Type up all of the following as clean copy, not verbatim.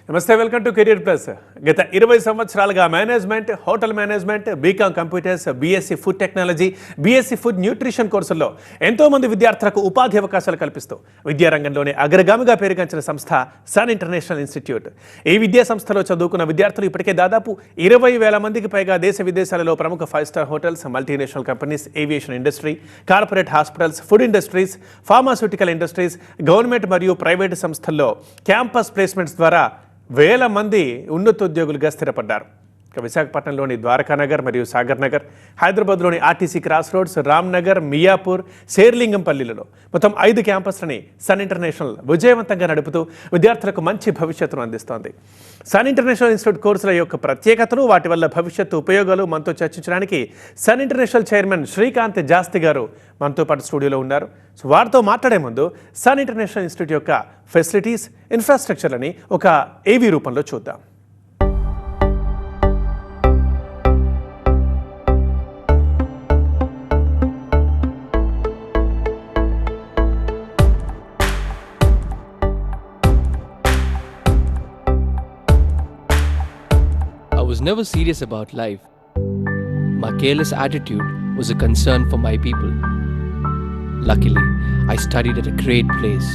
నమస్తే, welcome to career plus. గత 20 సంవత్సరాలుగా management, hotel management, BCom computers, BSc food technology, BSc food nutrition కోర్సుల్లో ఎంతోమంది విద్యార్థులకు ఉపాధి అవకాశాలు కల్పిస్తూ విద్యారంగంలోనే అగ్రగామిగా పేరుగాంచిన సంస్థ సన్ ఇంటర్నేషనల్ ఇన్స్టిట్యూట్. ఈ విద్యా సంస్థలో చదువుకున్న విద్యార్థులు ఇప్పటికే దాదాపు 20,000 మందికి పైగా దేశ విదేశాలలో ప్రముఖ five star hotels, multinational companies, aviation industry, corporate hospitals, food industries, pharmaceutical industries, government మరియు ప్రైవేటు సంస్థల్లో క్యాంపస్ ప్లేస్మెంట్స్ ద్వారా వేల మంది ఉన్నతోద్యోగులుగా స్థిరపడ్డారు. విశాఖపట్నంలోని ద్వారకానగర్ మరియు సాగర్ నగర్, హైదరాబాద్లోని RTC cross roads, Ramnagar, Miyapur, శేర్లింగంపల్లిలలో మొత్తం 5 క్యాంపస్లని సన్ ఇంటర్నేషనల్ విజయవంతంగా నడుపుతూ విద్యార్థులకు మంచి భవిష్యత్తును అందిస్తోంది. సన్ ఇంటర్నేషనల్ ఇన్స్టిట్యూట్ కోర్సుల యొక్క ప్రత్యేకతలు, వాటి వల్ల భవిష్యత్తు ఉపయోగాలు మనతో చర్చించడానికి సన్ ఇంటర్నేషనల్ చైర్మన్ శ్రీకాంత్ జాస్తి గారు మనతో పాటు స్టూడియోలో ఉన్నారు. సో వారితో మాట్లాడే ముందు సన్ ఇంటర్నేషనల్ ఇన్స్టిట్యూట్ యొక్క ఫెసిలిటీస్, ఇన్ఫ్రాస్ట్రక్చర్లని ఒక ఏవీ రూపంలో చూద్దాం. I was never serious about life. My careless attitude was a concern for my people. Luckily, I studied at a great place,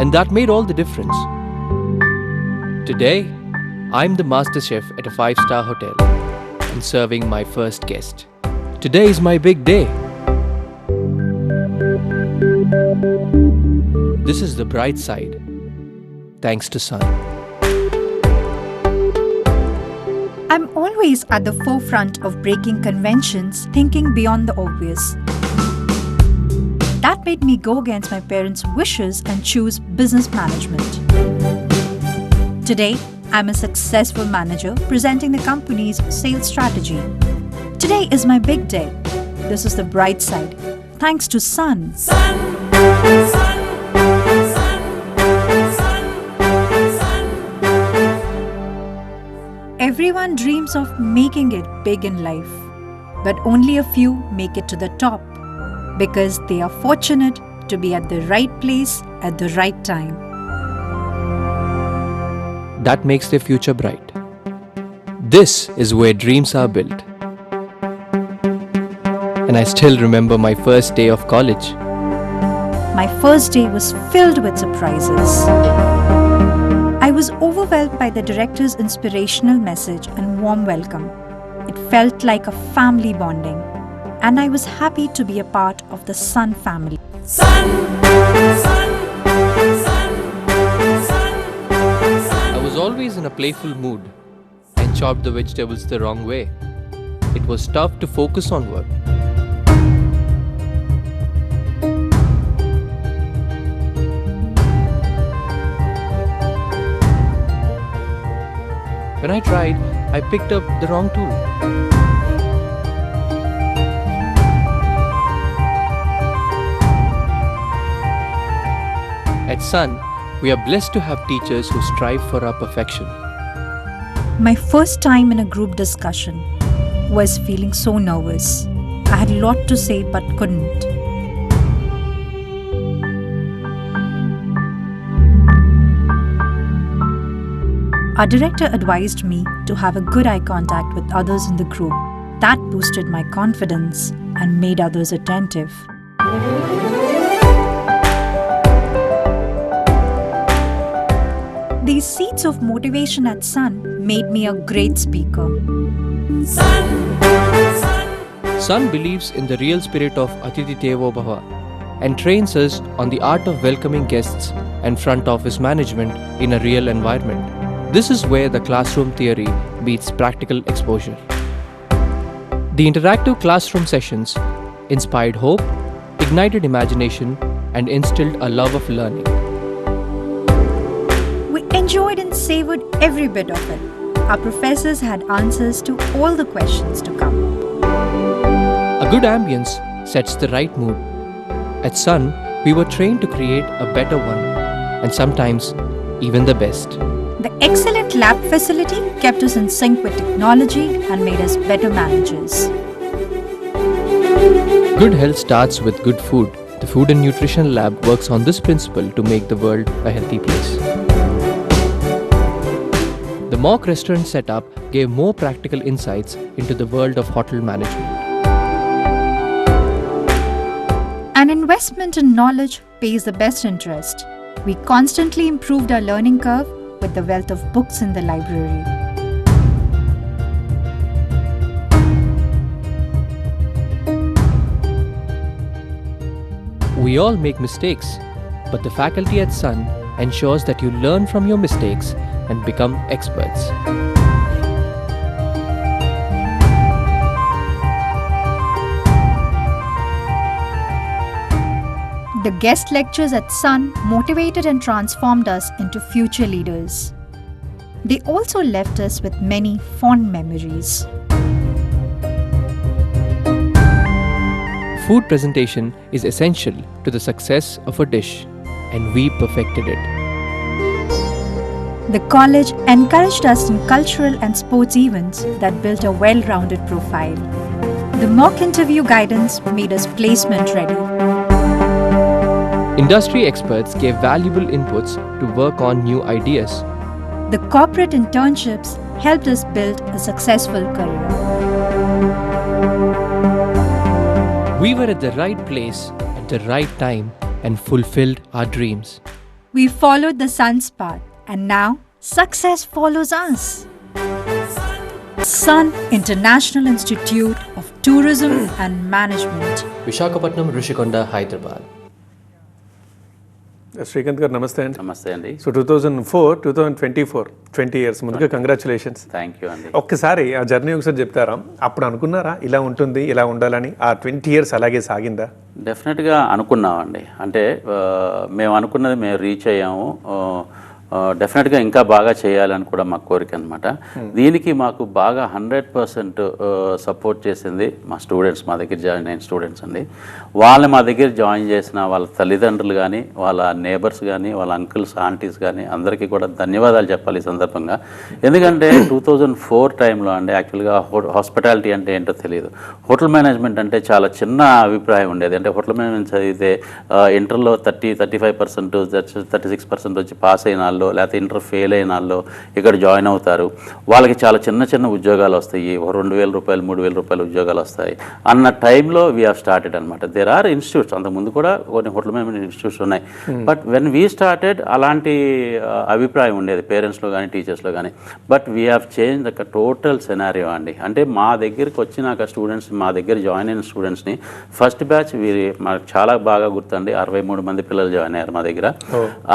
and that made all the difference. Today, I'm the master chef at a 5-star hotel and serving my first guest. Today is my big day. This is the bright side, thanks to Sun. I'm always at the forefront of breaking conventions, thinking beyond the obvious. That made me go against my parents' wishes and choose business management. Today, I'm a successful manager presenting the company's sales strategy. Today is my big day. This is the bright side, thanks to Sun. Sun, Sun, Sun, Sun, Sun. Everyone dreams of making it big in life, but only a few make it to the top because they are fortunate to be at the right place at the right time. That makes their future bright. This is where dreams are built. And I still remember my first day of college. My first day was filled with surprises. I was overwhelmed by the director's inspirational message and warm welcome. It felt like a family bonding, and I was happy to be a part of the Sun family. Sun, Sun, Sun, Sun, Sun. I was always in a playful mood and chopped the vegetables the wrong way. It was tough to focus on work. When I tried, I picked up the wrong tool. At Sun, we are blessed to have teachers who strive for our perfection. My first time in a group discussion was feeling so nervous. I had a lot to say but couldn't. Our director advised me to have a good eye contact with others in the group. That boosted my confidence and made others attentive. These seeds of motivation at Sun made me a great speaker. Sun, Sun. Sun believes in the real spirit of Atithi Devo Bhava and trains us on the art of welcoming guests and front office management in a real environment. This is where the classroom theory meets practical exposure. The interactive classroom sessions inspired hope, ignited imagination, and instilled a love of learning. We enjoyed and savored every bit of it. Our professors had answers to all the questions to come. A good ambience sets the right mood. At Sun, we were trained to create a better one, and sometimes even the best. The excellent lab facility kept us in sync with technology and made us better managers. Good health starts with good food. The Food and Nutrition Lab works on this principle to make the world a healthy place. The mock restaurant setup gave more practical insights into the world of hotel management. An investment in knowledge pays the best interest. We constantly improved our learning curve with the wealth of books in the library. We all make mistakes, but the faculty at Sun ensures that you learn from your mistakes and become experts. The guest lectures at Sun motivated and transformed us into future leaders. They also left us with many fond memories. Food presentation is essential to the success of a dish, and we perfected it. The college encouraged us in cultural and sports events that built a well-rounded profile. The mock interview guidance made us placement ready. Industry experts gave valuable inputs to work on new ideas. The corporate internships helped us build a successful career. We were at the right place at the right time and fulfilled our dreams. We followed the sun's path, and now success follows us. Sun International Institute of Tourism and Management. Visakhapatnam, Rishikonda, Hyderabad. Srikanth గారు నమస్తే అండి. నమస్తే అండి. So 2004-2024 20 years ముందుగా congratulations. Thank you అండి. ఒక్కసారి ఆ journey ఒకసారి చెప్తారా? అప్పుడు అనుకున్నారా ఇలా ఉంటుంది ఇలా ఉండాలని? ఆ 20 ఇయర్స్ అలాగే సాగిందా? డెఫినెట్గా అనుకున్నామండి. అంటే మేము అనుకున్నది మేము రీచ్ అయ్యాము. డెఫినెట్గా ఇంకా బాగా చేయాలని కూడా మా కోరిక అనమాట. దీనికి మాకు బాగా 100% సపోర్ట్ చేసింది మా స్టూడెంట్స్, మా దగ్గర జాయిన్ అయిన స్టూడెంట్స్ అండి. వాళ్ళు మా దగ్గర జాయిన్ చేసిన వాళ్ళ తల్లిదండ్రులు కానీ, వాళ్ళ నేబర్స్ కానీ, వాళ్ళ అంకుల్స్ ఆంటీస్ కానీ అందరికీ కూడా ధన్యవాదాలు చెప్పాలి ఈ సందర్భంగా. ఎందుకంటే 2004 టైంలో అండి యాక్చువల్గా హాస్పిటాలిటీ అంటే ఏంటో తెలియదు. హోటల్ మేనేజ్మెంట్ అంటే చాలా చిన్న అభిప్రాయం ఉండేది. అంటే హోటల్ మేనేజ్మెంట్ చదివితే ఇంటర్లో 35%, 36% వచ్చి పాస్ అయిన వాళ్ళు, లేకపోతే ఇంటర్ ఫెయిల్ అయిన వాళ్ళు ఇక్కడ జాయిన్ అవుతారు. వాళ్ళకి చాలా చిన్న చిన్న ఉద్యోగాలు వస్తాయి, 2,000 రూపాయలు 3,000 రూపాయలు ఉద్యోగాలు వస్తాయి అన్న టైంలో వీ హ్యావ్ స్టార్టెడ్ అనమాట. దేర్ ఆర్ ఇన్స్టిట్యూట్స్, అంతకుముందు కూడా కొన్ని హోటల్ మేనేజ్మెంట్ ఇన్స్టిట్యూట్స్ ఉన్నాయి. బట్ వెన్ వీ స్టార్టెడ్ అలాంటి అభిప్రాయం ఉండేది పేరెంట్స్లో కానీ టీచర్స్లో కానీ. But we have change the total scenario అండి. అంటే మా దగ్గరికి వచ్చినాక స్టూడెంట్స్, మా దగ్గర జాయిన్ అయిన స్టూడెంట్స్ని ఫస్ట్ బ్యాచ్ మాకు చాలా బాగా గుర్తండి. 63 మంది పిల్లలు జాయిన్ అయ్యారు మా దగ్గర.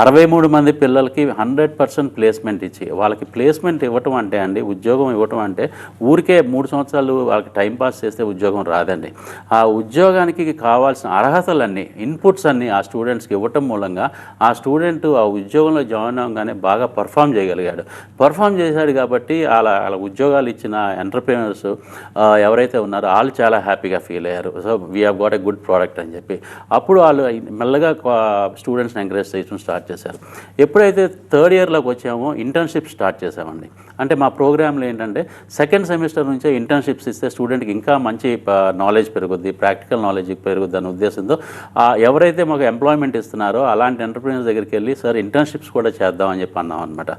63 మంది పిల్లలకి 100% ప్లేస్మెంట్ ఇచ్చి, వాళ్ళకి ప్లేస్మెంట్ ఇవ్వటం అంటే అండి, ఉద్యోగం ఇవ్వటం అంటే ఊరికే 3 సంవత్సరాలు వాళ్ళకి టైంపాస్ చేస్తే ఉద్యోగం రాదండి. ఆ ఉద్యోగానికి కావాల్సిన అర్హతలన్నీ, ఇన్పుట్స్ అన్నీ ఆ స్టూడెంట్స్కి ఇవ్వటం మూలంగా ఆ స్టూడెంట్ ఆ ఉద్యోగంలో జాయిన్ అవ్వగానే బాగా పర్ఫామ్ చేయగలిగాడు. పర్ఫామ్ చేశాడు కాబట్టి అలా ఉద్యోగాలు ఇచ్చిన ఎంటర్ప్రీనర్స్ ఎవరైతే ఉన్నారో వాళ్ళు చాలా హ్యాపీగా ఫీల్ అయ్యారు. So we have got a good product అని చెప్పి అప్పుడు వాళ్ళు మెల్లగా స్టూడెంట్స్ని ఎంకరేజ్ చేయడం స్టార్ట్ చేశారు. ఎప్పుడైతే 3rd ఇయర్లోకి వచ్చామో ఇంటర్న్షిప్ స్టార్ట్ చేసామండి. అంటే మా ప్రోగ్రాంలో ఏంటంటే 2nd సెమిస్టర్ నుంచే ఇంటర్న్షిప్స్ ఇస్తే స్టూడెంట్కి ఇంకా మంచి నాలెడ్జ్ పెరుగుద్ది, ప్రాక్టికల్ నాలెడ్జ్ పెరుగుద్ది అనే ఉద్దేశంతో ఎవరైతే మాకు ఎంప్లాయ్మెంట్ ఇస్తున్నారో అలాంటి ఎంటర్ప్రీనర్స్ దగ్గరికి వెళ్ళి సార్ ఇంటర్న్షిప్స్ కూడా చేద్దామని చెప్పి అన్నాం అనమాట.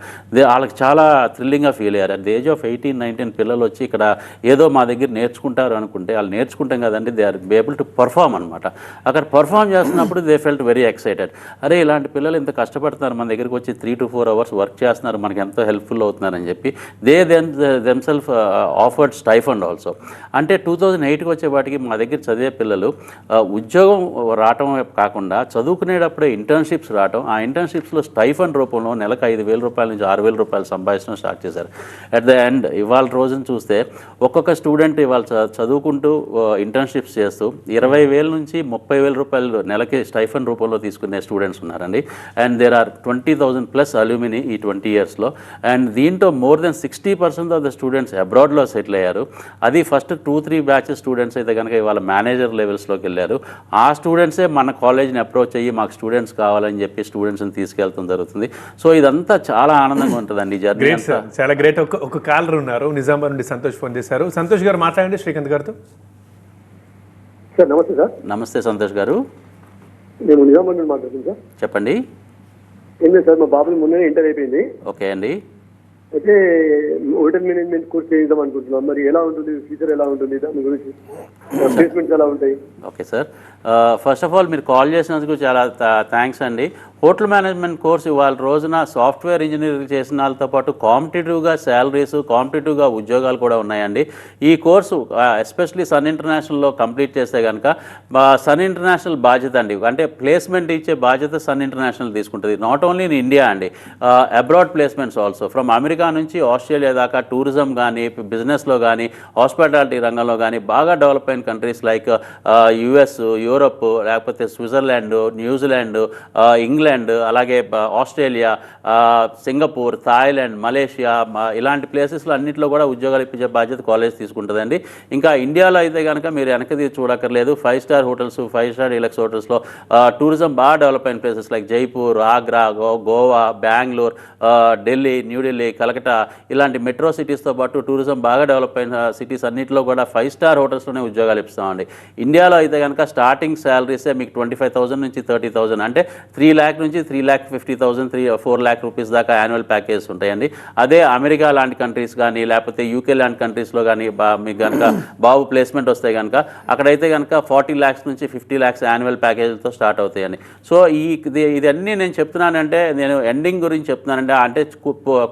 వాళ్ళకి చాలా థ్రిల్లింగ్గా ఫీల్ అయ్యారు. అట్ ది ఏజ్ ఆఫ్ 18-19 పిల్లలు వచ్చి ఇక్కడ ఏదో మా దగ్గర నేర్చుకుంటారు అనుకుంటే వాళ్ళు నేర్చుకుంటాం కదండి, they are able to perform అనమాట. అక్కడ పర్ఫామ్ చేస్తున్నప్పుడు దే ఫెల్ట్ వెరీ ఎక్సైటెడ్. అరే ఇలాంటి పిల్లలు ఇంత కష్టపడుతున్నారు, మన దగ్గరికి వచ్చి 3 to 4 hours వర్క్ చేస్తున్నారు, మనకి ఎంతో హెల్ప్ఫుల్ అవుతున్నారని చెప్పి they themself offered stipend also. అంటే 2008కి వచ్చేవాటికి మా దగ్గర చదివే పిల్లలు ఉద్యోగం రావటం కాకుండా చదువుకునేటప్పుడే ఇంటర్న్షిప్స్ రావటం, ఆ ఇంటర్న్షిప్స్లో స్టైఫండ్ రూపంలో నెలకు 5,000 రూపాయల నుంచి 6,000 రూపాయలు సంపాదించడం స్టార్ట్ చేశారు. అట్ ద ఎండ్ ఇవాళ రోజున చూస్తే ఒక్కొక్క స్టూడెంట్ ఇవాళ చదువుకుంటూ ఇంటర్న్షిప్స్ చేస్తూ 20,000 నుంచి 30,000 రూపాయలు నెలకి స్టైఫండ్ రూపంలో తీసుకునే స్టూడెంట్స్ ఉన్నారండి. And there are 20,000 plus alumni ఈ 20 ఇయర్స్లో. అండ్ దీంట్లో more than 60% of the students అబ్రాడ్లో సెటిల్ అయ్యారు. అది ఫస్ట్ 2-3 బ్యాచెస్ స్టూడెంట్స్ అయితే కనుక ఇవాళ మేనేజర్ లెవెల్స్లోకి వెళ్ళారు. ఆ స్టూడెంట్సే మన కాలేజ్ని అప్రోచ్ అయ్యి మాకు స్టూడెంట్స్ కావాలని చెప్పి స్టూడెంట్స్ని తీసుకెళ్తాం జరుగుతుంది. సో ఇదంతా చాలా ఆనందంగా ఉంటుందండి జర్నీ. చాలా గ్రేట్. ఒక కాలర్ ఉన్నారు నిజామాబాద్ నుండి, సంతోష్ ఫోన్ చేశారు. సంతోష్ గారు మాట్లాడండి శ్రీకాంత్ గారితో. సార్ నమస్తే సార్. నమస్తే సంతోష్ గారు. నేను నిజామాబాద్ నుండి మాట్లాడుతున్నాను సార్. చెప్పండి. ఏం లేదు సార్, మా బాబుని మొన్న ఇంటర్ అయిపోయింది. ఓకే అండి. అయితే హోటల్ మేనేజ్మెంట్ కోర్స్ చేద్దాం అనుకుంటున్నాం. మరి ఎలా ఉంటుంది, ఫ్యూచర్ ఎలా ఉంటుంది, దాని గురించి ప్లేస్మెంట్స్ ఎలా ఉంటాయి? Okay sir, first of all మీరు కాల్ చేసినందుకు చాలా థ్యాంక్స్ అండి. హోటల్ మేనేజ్మెంట్ కోర్స్ ఇవాళ రోజున సాఫ్ట్వేర్ ఇంజనీరింగ్ చేసిన వాళ్ళతో పాటు కాంపిటేటివ్గా శాలరీస్, కాంపిటేటివ్గా ఉద్యోగాలు కూడా ఉన్నాయండి. ఈ కోర్సు ఎస్పెషలీ సన్ ఇంటర్నేషనల్లో కంప్లీట్ చేస్తే కనుక సన్ ఇంటర్నేషనల్ బాధ్యత అండి, అంటే ప్లేస్మెంట్ ఇచ్చే బాధ్యత సన్ ఇంటర్నేషనల్ తీసుకుంటుంది. నాట్ ఓన్లీ ఇన్ ఇండియా అండి, abroad placements also. From America నుంచి ఆస్ట్రేలియా దాకా టూరిజం కానీ, బిజినెస్లో కానీ, హాస్పిటాలిటీ రంగంలో కానీ బాగా డెవలప్ అయిన కంట్రీస్ లైక్ యుఎస్, యూరప్, లేకపోతే స్విట్జర్లాండ్, న్యూజిలాండ్, ఇంగ్లాండ్, అలాగే ఆస్ట్రేలియా, సింగపూర్, థాయిలాండ్, మలేషియా, ఇలాంటి ప్లేసెస్లో అన్నింటిలో కూడా ఉద్యోగాలు ఇప్పించే బాధ్యత కాలేజ్ తీసుకుంటుందండి. ఇంకా ఇండియాలో అయితే కనుక మీరు వెనకది చూడక్కర్లేదు. 5 స్టార్ హోటల్స్, 5 స్టార్ డీలక్స్ హోటల్స్లో టూరిజం బాగా డెవలప్ అయిన ప్లేసెస్ లైక్ జైపూర్, ఆగ్రా, గోవా, బెంగళూరు, ఢిల్లీ, న్యూఢిల్లీ, కలకటా ఇలాంటి మెట్రో సిటీస్తో పాటు టూరిజం బాగా డెవలప్ అయిన సిటీస్ అన్నింటిలో కూడా 5 స్టార్ హోటల్స్లోనే ఉద్యోగాలు ఇస్తామండి. ఇండియాలో అయితే కనుక స్టార్టింగ్ శాలరీసే మీకు 25,000 నుంచి 30,000, అంటే 3 lakh నుంచి 3,50,000, 4 lakh రూపీస్ దాకా యాన్యువల్ ప్యాకేజెస్ ఉంటాయండి. అదే అమెరికా లాంటి కంట్రీస్ కానీ, లేకపోతే యూకే లాంటి కంట్రీస్లో కానీ మీకు కనుక బాబు ప్లేస్మెంట్ వస్తే కనుక అక్కడైతే కనుక 40 lakhs నుంచి 50 lakhs యాన్యువల్ ప్యాకేజీలతో స్టార్ట్ అవుతాయండి. సో ఇదన్నీ నేను చెప్తున్నానంటే, నేను ఎండింగ్ గురించి చెప్తున్నానంటే, అంటే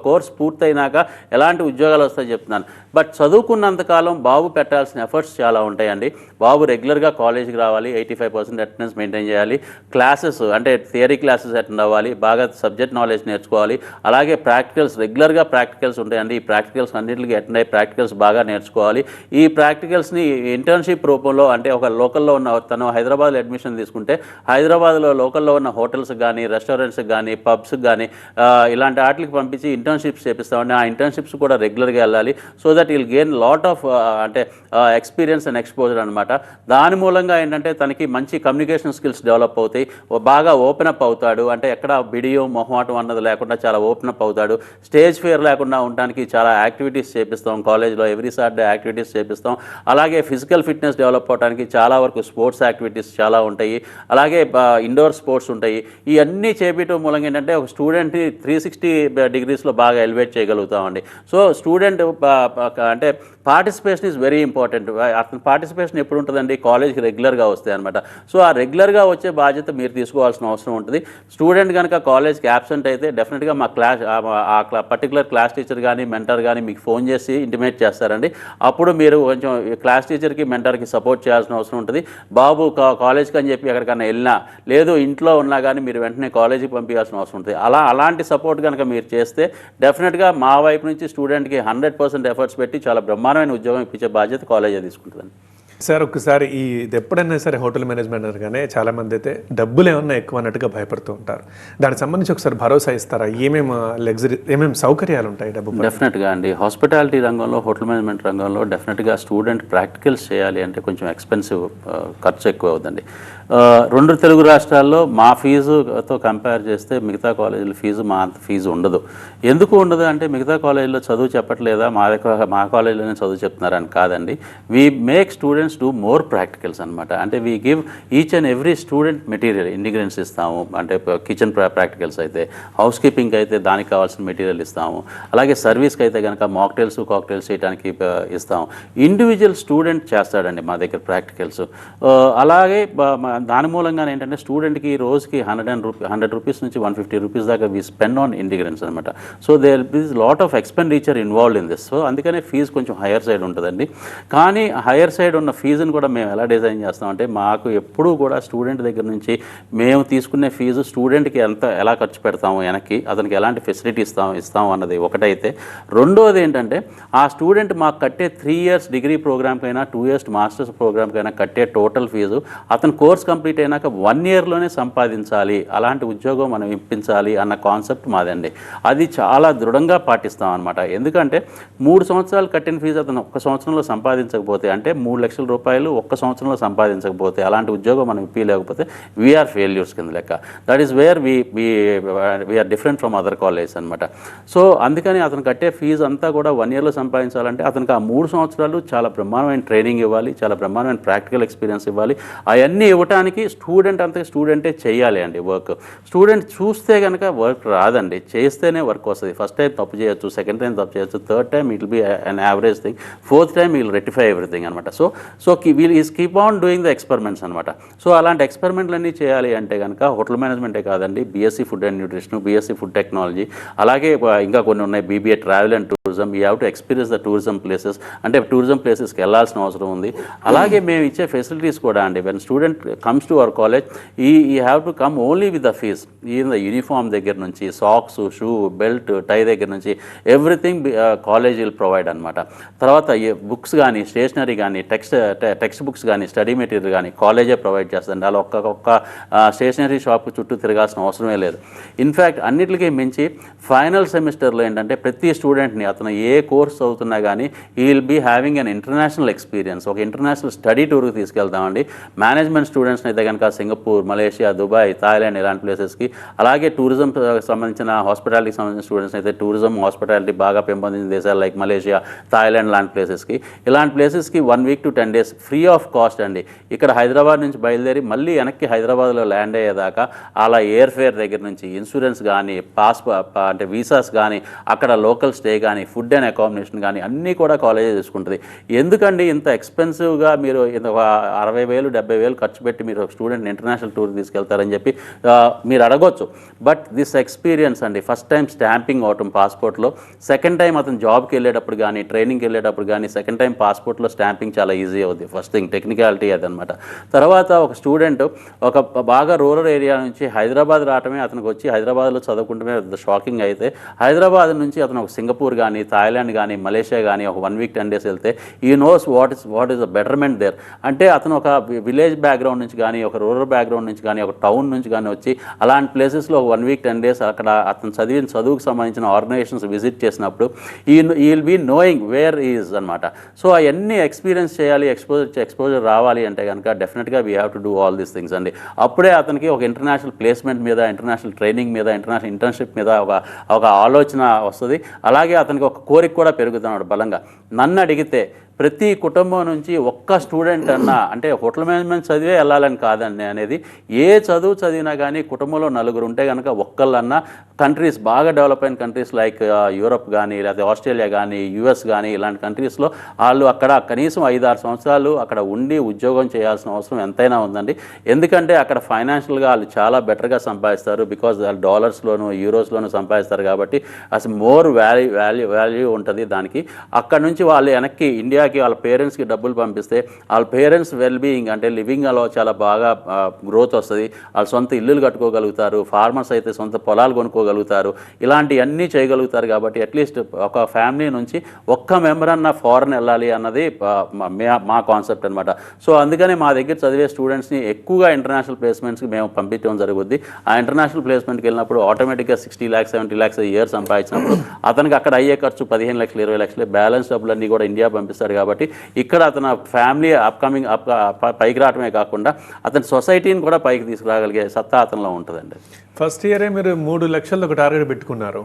కోర్స్ పూర్తయినాక ఎలాంటి ఉద్యోగాలు వస్తాయో చెప్తున్నాను. బట్ చదువుకున్నంతకాలం బాబు పెట్టాల్సిన ఎఫర్ట్స్ చాలా ఉంటాయండి. బాబు రెగ్యులర్గా కాలేజీకి రావాలి, 85% అటెండెన్స్ మెయింటైన్ చేయాలి, క్లాసెస్ అంటే థియరీ క్లాసెస్ అటెండ్ అవ్వాలి, బాగా సబ్జెక్ట్ నాలెడ్జ్ నేర్చుకోవాలి, అలాగే ప్రాక్టికల్స్ రెగ్యులర్గా ప్రాక్టికల్స్ ఉంటాయండి. ఈ ప్రాక్టికల్స్ అన్నింటికి అటెండ్ అయ్యి ప్రాక్టికల్స్ బాగా నేర్చుకోవాలి. ఈ ప్రాక్టికల్స్ని ఇంటర్న్షిప్ రూపంలో, అంటే ఒక లోకల్లో ఉన్న తను హైదరాబాద్లో అడ్మిషన్ తీసుకుంటే హైదరాబాద్లో లోకల్లో ఉన్న హోటల్స్కి కానీ, రెస్టారెంట్స్కి కానీ, పబ్స్కి కానీ ఇలాంటి వాటికి పంపించి ఇంటర్న్షిప్స్ చేపిస్తామండి. ఆ ఇంటర్న్షిప్స్ కూడా రెగ్యులర్గా వెళ్ళాలి. So that will gain lot of అంటే ఎక్స్పీరియన్స్ అండ్ ఎక్స్పోజర్ అనమాట. దాని మూలంగా ఏంటంటే తనకి మంచి కమ్యూనికేషన్ స్కిల్స్ డెవలప్ అవుతాయి, బాగా ఓపెన్ అప్ అవుతాడు. అంటే ఎక్కడ బిడియం, మొహమాటం అన్నది లేకుండా చాలా ఓపెన్ అప్ అవుతాడు. స్టేజ్ ఫియర్ లేకుండా ఉండడానికి చాలా యాక్టివిటీస్ చేపిస్తాం కాలేజ్లో, ఎవ్రీ సాటర్డే యాక్టివిటీస్ చేపిస్తాం. అలాగే ఫిజికల్ ఫిట్నెస్ డెవలప్ అవడానికి చాలా వరకు స్పోర్ట్స్ యాక్టివిటీస్ చాలా ఉంటాయి. అలాగే ఇండోర్ స్పోర్ట్స్ ఉంటాయి. ఇవన్నీ చేపించడం మూలంగా ఏంటంటే ఒక స్టూడెంట్ని 360 degreesలో బాగా ఎలివేట్ చేయగలుగుతామండి. సో స్టూడెంట్ అంటే పార్టిసిపేషన్ ఈజ్ వెరీ ఇంపార్టెంట్. అతని పార్టిసిపేషన్ ఎప్పుడు ఉంటుందండి, కాలేజ్కి రెగ్యులర్గా వస్తాయి అనమాట. సో ఆ రెగ్యులర్గా వచ్చే బాధ్యత మీరు తీసుకోవాల్సిన అవసరం ఉంటుంది. స్టూడెంట్ కనుక కాలేజ్కి యాబ్సెంట్ అయితే డెఫినెట్గా మా పర్టికులర్ క్లాస్ టీచర్ కానీ, మెంటర్ కానీ మీకు ఫోన్ చేసి ఇంటిమేట్ చేస్తారండి. అప్పుడు మీరు కొంచెం క్లాస్ టీచర్కి, మెంటర్కి సపోర్ట్ చేయాల్సిన అవసరం ఉంటుంది. బాబు కాలేజ్కి అని చెప్పి ఎక్కడికైనా వెళ్ళినా, లేదు ఇంట్లో ఉన్నా కానీ మీరు వెంటనే కాలేజీకి పంపించాల్సిన అవసరం ఉంటుంది. అలాంటి సపోర్ట్ కనుక మీరు చేస్తే డెఫినెట్గా మా వైపు నుంచి స్టూడెంట్కి 100% ఎఫర్ట్స్ పెట్టి చాలా బ్రహ్మాండమైన ఉద్యోగం ఇప్పించే బాధ్యత కాలేజే తీసుకుంటుందండి. సార్ ఒకసారి ఇది ఎప్పుడైనా సరే హోటల్ మేనేజ్మెంట్ అనగానే చాలామంది అయితే డబ్బులు ఏమన్నా ఎక్కువ అన్నట్టుగా భయపడుతూ ఉంటారు. దానికి సంబంధించి ఒకసారి భరోసా ఇస్తారా? ఏమేమి సౌకర్యాలు ఉంటాయి డబ్బు? డెఫినెట్గా అండి, హాస్పిటాలిటీ రంగంలో, హోటల్ మేనేజ్మెంట్ రంగంలో డెఫినెట్గా స్టూడెంట్ ప్రాక్టికల్స్ చేయాలి అంటే కొంచెం ఎక్స్పెన్సివ్, ఖర్చు ఎక్కువ అవుతుంది. 2 తెలుగు రాష్ట్రాల్లో మా ఫీజుతో కంపేర్ చేస్తే మిగతా కాలేజీల ఫీజు మా అంత ఫీజు ఉండదు. ఎందుకు ఉండదు అంటే మిగతా కాలేజీలో చదువు చెప్పట్లేదా, మా కాలేజీలోనే చదువు చెప్తున్నారని కాదండి. We make students do more practicals అనమాట. అంటే we give each and every student material, ingredients ఇస్తాము. అంటే కిచెన్ ప్రాక్టికల్స్ అయితే, హౌస్ కీపింగ్ అయితే దానికి కావాల్సిన మెటీరియల్ ఇస్తాము. అలాగే సర్వీస్కి అయితే కనుక మాక్టైల్స్, కాక్టైల్స్ చేయడానికి ఇస్తాము. ఇండివిజువల్ స్టూడెంట్ చేస్తాడండి మా దగ్గర ప్రాక్టికల్స్. అలాగే దాని మూలంగా ఏంటంటే స్టూడెంట్కి రోజుకి 100 రూపీస్ నుంచి 150 రూపీస్ దాకా వీ స్పెండ్ ఆన్ ఇంగ్రీడియంట్స్ అనమాట. So there is lot of expenditure involved in this. సో అందుకనే ఫీజు కొంచెం హయ్యర్ సైడ్ ఉంటుందండి. కానీ హయ్యర్ సైడ్ ఉన్న ఫీజుని కూడా మేము ఎలా డిజైన్ చేస్తామంటే, మాకు ఎప్పుడూ కూడా స్టూడెంట్ దగ్గర నుంచి మేము తీసుకునే ఫీజు స్టూడెంట్కి ఎలా ఖర్చు పెడతాము, వెనక్కి అతనికి ఎలాంటి ఫెసిలిటీ ఇస్తాము అన్నది ఒకటైతే, రెండోది ఏంటంటే ఆ స్టూడెంట్ మాకు కట్టే 3 years డిగ్రీ ప్రోగ్రామ్కైనా, 2 years మాస్టర్స్ ప్రోగ్రామ్కైనా కట్టే టోటల్ ఫీజు అతను కోర్స్ కంప్లీట్ అయినాక 1 yearలోనే సంపాదించాలి, అలాంటి ఉద్యోగం మనం ఇప్పించాలి అన్న కాన్సెప్ట్ మాదండి. అది చాలా దృఢంగా పాటిస్తాం అనమాట. ఎందుకంటే 3 సంవత్సరాలు కట్టిన ఫీజు అతను 1 సంవత్సరంలో సంపాదించకపోతే, అంటే 3 లక్షల లక్షల రూపాయలు ఒక్క సంవత్సరంలో సంపాదించకపోతే, అలాంటి ఉద్యోగం మనం ఇప్పలేకపోతే వీఆర్ ఫెయిల్యూర్స్ కింద లెక్క. That is where we are different from other colleges అనమాట. సో అందుకని అతను కట్టే ఫీజు అంతా కూడా 1 yearలో సంపాదించాలంటే అతనికి ఆ 3 సంవత్సరాలు చాలా బ్రహ్మాండమైన ట్రైనింగ్ ఇవ్వాలి, చాలా బ్రహ్మాండమైన ప్రాక్టికల్ ఎక్స్పీరియన్స్ ఇవ్వాలి. అవన్నీ ఇవ్వడానికి స్టూడెంటే చేయాలి అండి వర్క్. స్టూడెంట్ చూస్తే కనుక వర్క్ రాదండి, చేస్తేనే వర్క్ వస్తుంది. ఫస్ట్ టైం తప్పు చేయొచ్చు, సెకండ్ టైం తప్పు చేయొచ్చు, third time it will be an average thing, fourth time will rectify everything అనమాట. So we'll is keep on doing the experiments అనమాట. సో అలాంటి ఎక్స్పెరిమెంట్లన్నీ చేయాలి అంటే కనుక హోటల్ మేనేజ్మెంటే కాదండి, BSc food and nutrition, BSc food technology, అలాగే ఇంకా కొన్ని ఉన్నాయి, BBA travel and tourism. You have to experience the tourism places, అంటే టూరిజం ప్లేసెస్కి వెళ్ళాల్సిన అవసరం ఉంది. అలాగే మేము ఇచ్చే ఫెసిలిటీస్ కూడా అండి, when student comes to our college he have to come only with the fees. Even the uniform దగ్గర నుంచి, సాక్స్, షూ, బెల్ట్, టై దగ్గర నుంచి ఎవ్రీథింగ్ కాలేజ్ విల్ ప్రొవైడ్ అనమాట. తర్వాత బుక్స్ కానీ, స్టేషనరీ కానీ, టెక్స్ట్ బుక్స్ కానీ, స్టడీ మెటీరియల్ కానీ కాలేజే ప్రొవైడ్ చేస్తుంది. అలా ఒక్క స్టేషనరీ షాప్ చుట్టూ తిరగాల్సిన అవసరమే లేదు. ఇన్ఫ్యాక్ట్ అన్నిటికీ మించి ఫైనల్ సెమిస్టర్లో ఏంటంటే ప్రతి స్టూడెంట్ని అతను ఏ కోర్స్ చదువుతున్నా కానీ he will be having an international experience. ఒక ఇంటర్నేషనల్ స్టడీ టూర్కి తీసుకెళ్తామండి. మేనేజ్మెంట్ స్టూడెంట్స్ని అయితే కనుక సింగపూర్, మలేషియా, దుబాయ్, థాయిలాండ్ ఇలాంటి ప్లేసెస్కి, అలాగే టూరిజం సంబంధించిన హాస్పిటాలిటీకి సంబంధించిన స్టూడెంట్స్ అయితే టూరిజం, హాస్పిటాలిటీ బాగా పెంపొందించిన దేశాలు లైక్ మలేషియా, థాయిలాండ్ లాంటి ప్లేసెస్కి, ఇలాంటి ప్లేసెస్కి 1 week to 10 days free of cost అండి. ఇక్కడ హైదరాబాద్ నుంచి బయలుదేరి మళ్ళీ వెనక్కి హైదరాబాద్లో ల్యాండ్ అయ్యేదాకా అలా ఎయిర్ ఫేర్ దగ్గర నుంచి ఇన్సూరెన్స్ కానీ, అంటే వీసాస్ కానీ, అక్కడ లోకల్ స్టే కానీ, ఫుడ్ అండ్ అకామిడేషన్ కానీ అన్నీ కూడా కాలేజే తీసుకుంటుంది. ఎందుకండి ఇంత ఎక్స్పెన్సివ్గా మీరు 60,000 70,000 ఖర్చు పెట్టి మీరు ఒక స్టూడెంట్ని ఇంటర్నేషనల్ టూర్ తీసుకెళ్తారని చెప్పి మీరు అడగొచ్చు. బట్ దిస్ ఎక్స్పీరియన్స్ అండి, ఫస్ట్ టైం స్టాంపింగ్ అవటం పాస్పోర్ట్లో, సెకండ్ టైం అతను జాబ్కి వెళ్ళేటప్పుడు కానీ, ట్రైనింగ్కి వెళ్ళేటప్పుడు కానీ, సెకండ్ టైం పాస్పోర్ట్లో స్టాంపింగ్ చాలా ఈజీ అవుతుంది. ఫస్ట్ థింగ్ టెక్నికాలిటీ అదనమాట. తర్వాత ఒక స్టూడెంట్ ఒక బాగా రూరల్ ఏరియా నుంచి హైదరాబాద్ రావటమే, అతనికి వచ్చి హైదరాబాద్లో చదువుకుంటమే షాకింగ్ అయితే, హైదరాబాద్ నుంచి అతను ఒక సింగపూర్ కానీ, థాయిలాండ్ కానీ, మలేషియా కానీ ఒక 1 week 10 days వెళ్తే he knows what is the betterment there. అంటే అతను ఒక విలేజ్ బ్యాక్గ్రౌండ్ నుంచి కానీ, ఒక రూరల్ బ్యాక్గ్రౌండ్ నుంచి కానీ, ఒక టౌన్ నుంచి కానీ వచ్చి అలాంటి ప్లేసెస్లో 1 week 10 days అక్కడ అతను చదువుకు సంబంధించిన ఆర్గనైజేషన్స్ విజిట్ చేసినప్పుడు he will be knowing where is అనమాట. సో అవన్నీ ఎక్స్పీరియన్స్ చేయాలి, ఎక్స్పోజర్ రావాలి అంటే కనుక డెఫినెట్గా we have to do all these things అండి. అప్పుడే అతనికి ఒక ఇంటర్నేషనల్ ప్లేస్మెంట్ మీద, ఇంటర్నేషనల్ ట్రైనింగ్ మీద, ఇంటర్నేషనల్ ఇంటర్న్షిప్ మీద ఒక ఆలోచన వస్తుంది. అలాగే అతనికి ఒక కోరిక కూడా పెరుగుతున్నాడు బలంగా. నన్ను అడిగితే ప్రతి కుటుంబం నుంచి ఒక్క స్టూడెంట్ అన్నా, అంటే హోటల్ మేనేజ్మెంట్ చదివే వెళ్ళాలని కాదండి అనేది, ఏ చదువు చదివినా కానీ కుటుంబంలో 4 ఉంటే కనుక ఒక్కళ్ళన్నా కంట్రీస్, బాగా డెవలప్ అయిన కంట్రీస్ లైక్ యూరప్ కానీ, లేకపోతే ఆస్ట్రేలియా కానీ, యుఎస్ కానీ ఇలాంటి కంట్రీస్లో వాళ్ళు అక్కడ కనీసం 5-6 సంవత్సరాలు అక్కడ ఉండి ఉద్యోగం చేయాల్సిన అవసరం ఎంతైనా ఉందండి. ఎందుకంటే అక్కడ ఫైనాన్షియల్గా వాళ్ళు చాలా బెటర్గా సంపాదిస్తారు. బికాజ్ వాళ్ళు డాలర్స్లోను, యూరోస్లోను సంపాదిస్తారు కాబట్టి అసలు మోర్ వాల్యూ ఉంటుంది దానికి. అక్కడ నుంచి వాళ్ళు వెనక్కి ఇండియాకి వాళ్ళ పేరెంట్స్కి డబ్బులు పంపిస్తే వాళ్ళ పేరెంట్స్ వెల్బీయింగ్, అంటే లివింగ్ అలా చాలా బాగా గ్రోత్ వస్తుంది. వాళ్ళు సొంత ఇల్లులు కట్టుకోగలుగుతారు, ఫార్మర్స్ అయితే సొంత పొలాలు కొనుక్కోగలుగుతారు, ఇలాంటివన్నీ చేయగలుగుతారు. కాబట్టి అట్లీస్ట్ ఒక ఫ్యామిలీ నుంచి ఒక్క మెంబర్ అన్న ఫారెన్ వెళ్ళాలి అన్నది మా కాన్సెప్ట్ అనమాట. సో అందుకనే మా దగ్గర చదివే స్టూడెంట్స్ని ఎక్కువగా ఇంటర్నేషనల్ ప్లేస్మెంట్స్కి మేము పంపించడం జరుగుద్ది. ఆ ఇంటర్నేషనల్ ప్లేస్మెంట్కి వెళ్ళినప్పుడు ఆటోమేటిక్గా 60 lakhs 70 lakhs ఇయర్ సంపాదించినప్పుడు అతనికి అక్కడ అయ్యే ఖర్చు 15 లక్షలు 20 లక్షలు, బ్యాలెన్స్ డబ్బులన్నీ కూడా ఇండియా పంపిస్తారు. కాబట్టి ఇక్కడ అతను ఫ్యామిలీ పైకి రావటమే కాకుండా అతని సొసైటీని కూడా పైకి తీసుకురాగలిగే సత్తా అతనిలో ఉంటుందండి. ఫస్ట్ ఇయరే మీరు 3 లక్షలు ఒక టార్గెట్ పెట్టుకున్నారు.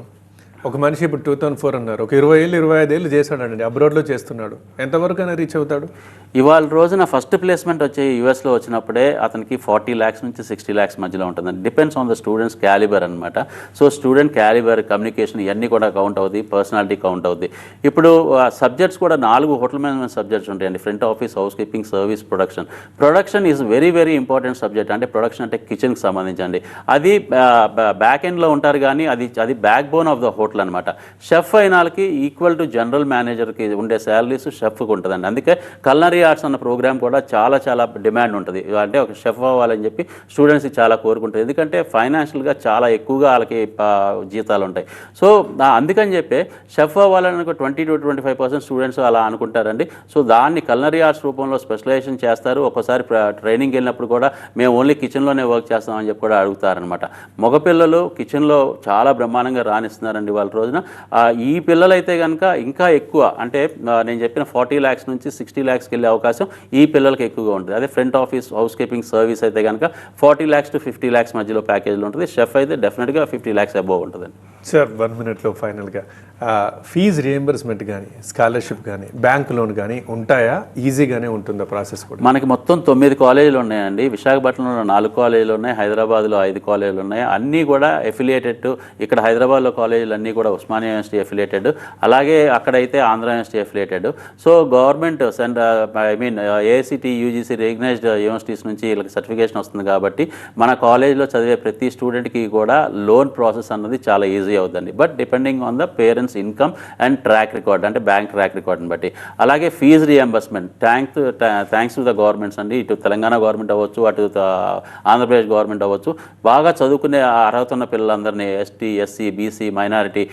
ఒక మనిషి ఇప్పుడు 2004 అన్నారు, ఒక 20 ఏళ్ళు 25 ఏళ్ళు చేశాడండి, అబ్రాడ్లో చేస్తున్నాడు. ఎంతవరకు అయినా రీచ్ అవుతాడు? ఇవాళ రోజున ఫస్ట్ ప్లేస్మెంట్ వచ్చి యూఎస్లో వచ్చినప్పుడే అతనికి 40 lakhs నుంచి 60 lakhs మధ్యలో ఉంటుందండి. Depends on the students calibre అనమాట. సో స్టూడెంట్ క్యాలిబర్, కమ్యూనికేషన్ ఇవన్నీ కూడా కౌంట్ అవుతాయి, పర్సనాలిటీ కౌంట్ అవుతుంది. ఇప్పుడు సబ్జెక్ట్స్ కూడా 4 హోటల్ మేనేజ్మెంట్ సబ్జెక్ట్స్ ఉంటాయండి. Front office, house keeping, service, production. Production is very very important subject. అంటే ప్రొడక్షన్ అంటే కిచెన్కి సంబంధించండి. అది బ్యాక్ ఎండ్లో ఉంటారు కానీ అది back bone of the hotel అనమాట. షెఫ్ అయిన వాళ్ళకి ఈక్వల్ టు జనరల్ మేనేజర్కి ఉండే శాలరీస్ షెఫ్కి ఉంటుందండి. అందుకే కల్నరీ ఆర్ట్స్ అన్న ప్రోగ్రామ్ కూడా చాలా చాలా డిమాండ్ ఉంటుంది. అంటే ఒక షెఫ్ అవ్వాలని చెప్పి స్టూడెంట్స్కి చాలా కోరుకుంటుంది. ఎందుకంటే ఫైనాన్షియల్గా చాలా ఎక్కువగా వాళ్ళకి జీతాలు ఉంటాయి. సో అందుకని చెప్పి షెఫ్ అవ్వాలని 20 to 25% స్టూడెంట్స్ అలా అనుకుంటారండి. సో దాన్ని కల్నరీ ఆర్ట్స్ రూపంలో స్పెషలైజేషన్ చేస్తారు. ఒక్కోసారి ట్రైనింగ్ వెళ్ళినప్పుడు కూడా మేము ఓన్లీ కిచెన్లోనే వర్క్ చేస్తామని చెప్పి కూడా అడుగుతారనమాట. మగపిల్లలు కిచెన్లో చాలా బ్రహ్మాండంగా రాణిస్తున్నారండి. వాళ్ళ రోజున ఈ పిల్లలైతే కనుక ఇంకా ఎక్కువ అంటే నేను చెప్పిన 40 lakhs నుంచి 60 lakhsకి వెళ్ళే అవకాశం ఈ పిల్లలకి ఎక్కువగా ఉంటుంది. అదే front office house keeping service అయితే కనుక 40 lakhs to 50 lakhs మధ్యలో ప్యాకేజ్లో ఉంటుంది. షెఫ్ అయితే డెఫినెట్గా 50 lakhs అబోవ్ ఉంటుందండి. సార్ 1 minute ఫైనల్గా ఫీజు రియంబర్స్మెంట్ కానీ స్కాలర్షిప్ కానీ బ్యాంక్ లోన్ కానీ ఉంటాయా? ఈజీగానే ఉంటుందా ప్రాసెస్ కూడా? మనకి మొత్తం 9 కాలేజీలు ఉన్నాయండి. విశాఖపట్నంలో 4 కాలేజీలు ఉన్నాయి, హైదరాబాద్లో 5 కాలేజీలు ఉన్నాయి. అన్నీ కూడా ఎఫిలియేటెడ్. ఇక్కడ హైదరాబాద్లో కాలేజీలు అన్నీ కూడా ఉస్మానియా యూనివర్సిటీ ఎఫిలియేటెడ్, అలాగే అక్కడైతే Andhra university affiliated. So government AICTE UGC recognised universities నుంచి వీళ్ళకి సర్టిఫికేషన్ వస్తుంది కాబట్టి మన కాలేజీలో చదివే ప్రతి స్టూడెంట్కి కూడా లోన్ ప్రాసెస్ అన్నది చాలా ఈజీ అవుతుంది. But depending on the parents income and track record, అంటే బ్యాంక్ ట్రాక్ రికార్డ్ని బట్టి. అలాగే fees reimbursement thanks to the governments అండి. ఇటు తెలంగాణ గవర్నమెంట్ అవ్వచ్చు, అటు ఆంధ్రప్రదేశ్ గవర్నమెంట్ అవ్వచ్చు. బాగా చదువుకునే అర్హత ఉన్న పిల్లలందరినీ ఎస్టీ, ఎస్సీ, బీసీ, మైనారిటీ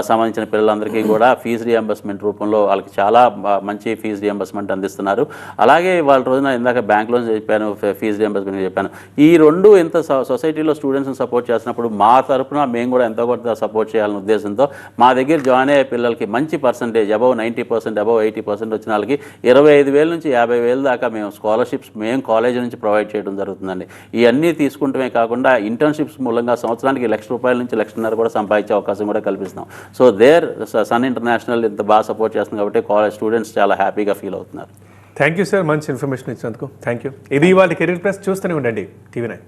సంబంధించిన పిల్లలందరికీ కూడా ఫీజు రియంబర్స్మెంట్ రూపంలో వాళ్ళకి చాలా మంచి ఫీజు రియంబర్స్మెంట్ అందిస్తున్నారు. అలాగే వాళ్ళ రోజున ఇందాక బ్యాంక్ లోన్స్ చెప్పాను, ఫీజు రియంబర్స్మెంట్ చెప్పాను. ఈ రెండు ఎంత సొసైటీలో స్టూడెంట్స్ని సపోర్ట్ చేస్తున్నప్పుడు మా తరఫున మేము కూడా ఎంతో కొంత సపోర్ట్ చేయాలనే ఉద్దేశంతో మా దగ్గర జాయిన్ అయ్యే పిల్లలకి మంచి పర్సంటేజ్ అబౌవ్ 90%, అబౌవ్ 80% వచ్చిన వాళ్ళకి 25,000 నుంచి 50,000 దాకా మేము స్కాలర్షిప్స్ మేము కాలేజీ నుంచి ప్రొవైడ్ చేయడం జరుగుతుందండి. ఇవన్నీ తీసుకుంటమే కాకుండా ఇంటర్న్షిప్స్ మూలంగా సంవత్సరానికి ₹1,00,000 నుంచి ₹1,50,000 కూడా సంపాదించే అవకాశం కూడా కల్పిస్తున్నాం. సో సన్ ఇంటర్నేషనల్ ఇంత బాగా సపోర్ట్ చేస్తుంది కాబట్టి కాలేజ్ స్టూడెంట్స్ చాలా హ్యాపీగా ఫీల్ అవుతున్నారు. థ్యాంక్ యూ సార్, మంచి ఇన్ఫర్మేషన్ ఇచ్చినందుకు థ్యాంక్ యూ. ఇది ఇవాళ కెరీర్ ప్లస్. చూస్తూనే ఉండండి TV9.